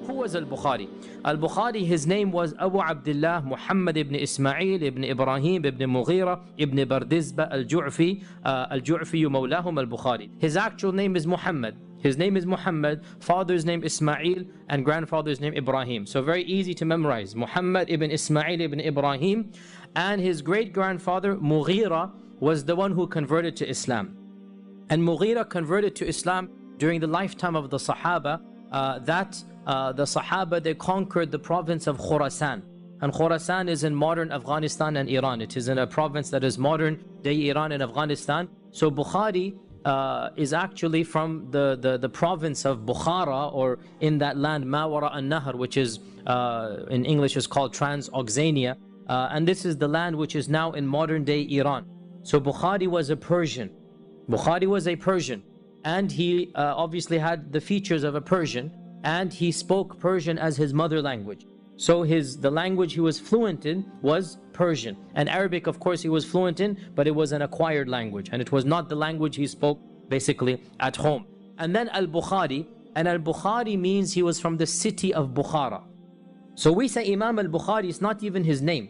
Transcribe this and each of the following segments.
Who was al Bukhary? Al Bukhary, his name was Abu Abdullah Muhammad ibn Ismail ibn Ibrahim ibn Mughira ibn Bardizbah al-Ju'fi mawlahum al Bukhary. His actual name is Muhammad. His name is Muhammad, father's name Ismail, and grandfather's name Ibrahim. So very easy to memorize. Muhammad ibn Ismail ibn Ibrahim, and his great-grandfather Mughira was the one who converted to Islam. And Mughira converted to Islam during the lifetime of the Sahaba. The Sahaba, they conquered the province of Khurasan. And Khurasan is in modern Afghanistan and Iran. It is in a province that is modern day Iran and Afghanistan. So Bukhari is actually from the province of Bukhara, or in that land, Mawara an-Nahr, which is in English is called Transoxania. And this is the land which is now in modern day Iran. So Bukhari was a Persian. Bukhari was a Persian. And he obviously had the features of a Persian, and he spoke Persian as his mother language. So the language he was fluent in was Persian. And Arabic, of course, he was fluent in, but it was an acquired language, and it was not the language he spoke basically at home. And then al-Bukhari, and al-Bukhari means he was from the city of Bukhara. So we say Imam al Bukhary is not even his name.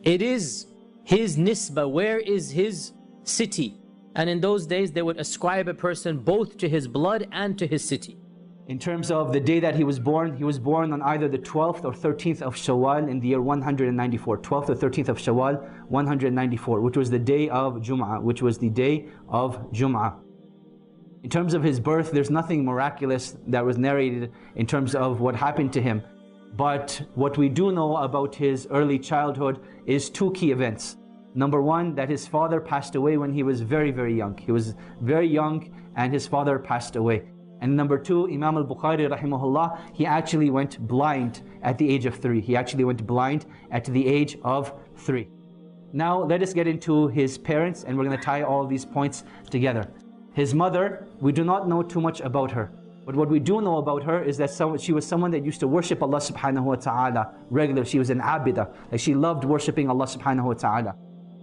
It is his nisbah. Where is his city? And in those days, they would ascribe a person both to his blood and to his city. In terms of the day that he was born on either the 12th or 13th of Shawwal in the year 194. 12th or 13th of Shawwal, 194, which was the day of Jum'ah, In terms of his birth, there's nothing miraculous that was narrated in terms of what happened to him. But what we do know about his early childhood is two key events. Number one, that his father passed away when he was very, very young. He was very young and his father passed away. And number two, Imam al Bukhary rahimahullah, he actually went blind at the age of 3. He actually went blind at the age of 3. Now let us get into his parents, and we're going to tie all these points together. His mother, we do not know too much about her. But what we do know about her is that she was someone that used to worship Allah subhanahu wa ta'ala regularly. She was an abida. Like, she loved worshipping Allah subhanahu wa ta'ala.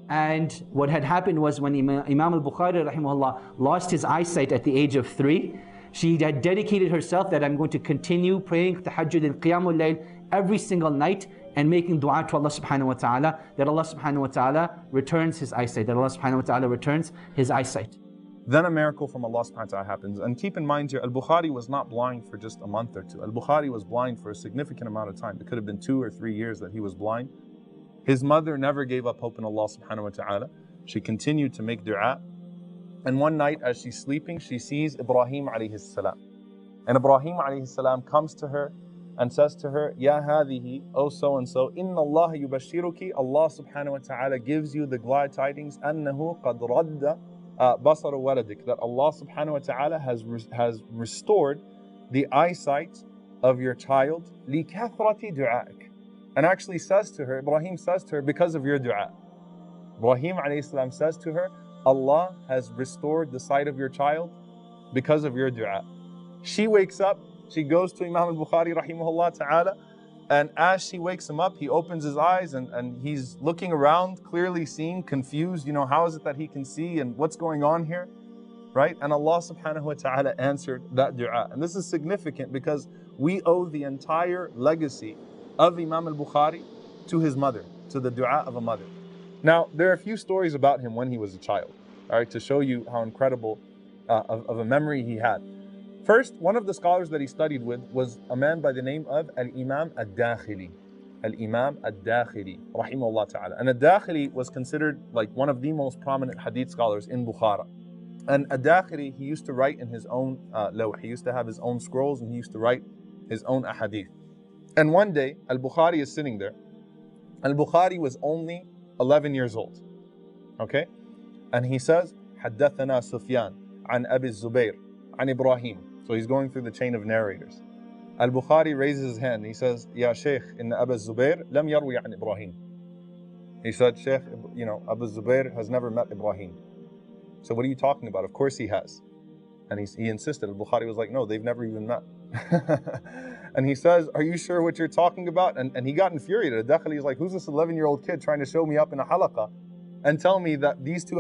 And what had happened was, when Imam al Bukhary rahimahullah lost his eyesight at the age of 3, she had dedicated herself that I'm going to continue praying tahajjud and qiyamul layl every single night and making dua to Allah subhanahu wa ta'ala, that Allah subhanahu wa ta'ala returns his eyesight, that Allah subhanahu wa ta'ala returns his eyesight. Then a miracle from Allah subhanahu wa ta'ala happens. And keep in mind here, al-Bukhari was not blind for just a month or two. Al-Bukhari was blind for a significant amount of time. It could have been 2 or 3 years that he was blind. His mother never gave up hope in Allah subhanahu wa ta'ala. She continued to make dua. And one night as she's sleeping, she sees Ibrahim alayhi salam. And Ibrahim alayhi salam comes to her and says to her, Ya hadihi, O so-and-so, Inna Allah yubashiruki, Allah subhanahu wa ta'ala gives you the glad tidings, Annahu qad radda basaru waladik, that Allah subhanahu wa ta'ala has restored the eyesight of your child, li kathrati du'aik. And actually says to her, Ibrahim says to her, because of your dua. Ibrahim alayhi salam says to her, Allah has restored the sight of your child because of your dua. She wakes up, she goes to Imam al Bukhary rahimahullah ta'ala, and as she wakes him up, he opens his eyes and he's looking around, clearly seeing, confused, how is it that he can see and what's going on here, right? And Allah subhanahu wa ta'ala answered that dua. And this is significant because we owe the entire legacy of Imam al Bukhary to his mother, to the dua of a mother. Now, there are a few stories about him when he was a child, all right, to show you how incredible of a memory he had. First, one of the scholars that he studied with was a man by the name of Imam al-Dakhili. Imam al-Dakhili, rahimahullah ta'ala. And al-Dakhili was considered like one of the most prominent hadith scholars in Bukhara. And al-Dakhili, he used to write in his own lawh. He used to have his own scrolls and he used to write his own ahadith. And one day, al-Bukhari is sitting there. Al-Bukhari was only 11 years old. Okay? And he says, حدثنا سفيان عن أبي الزبير عن إبراهيم. So he's going through the chain of narrators. Al-Bukhari raises his hand. He says, Ya Shaykh, inna Abu Zubair lam yarwi an Ibrahim. He said, Shaykh, Abu Zubair has never met Ibrahim. So what are you talking about? Of course he has. And he insisted. Al-Bukhari was like, no, they've never even met. And he says, are you sure what you're talking about? And he got infuriated. Al-Dakhili is like, who's this 11-year-old kid trying to show me up in a halaqah and tell me that these two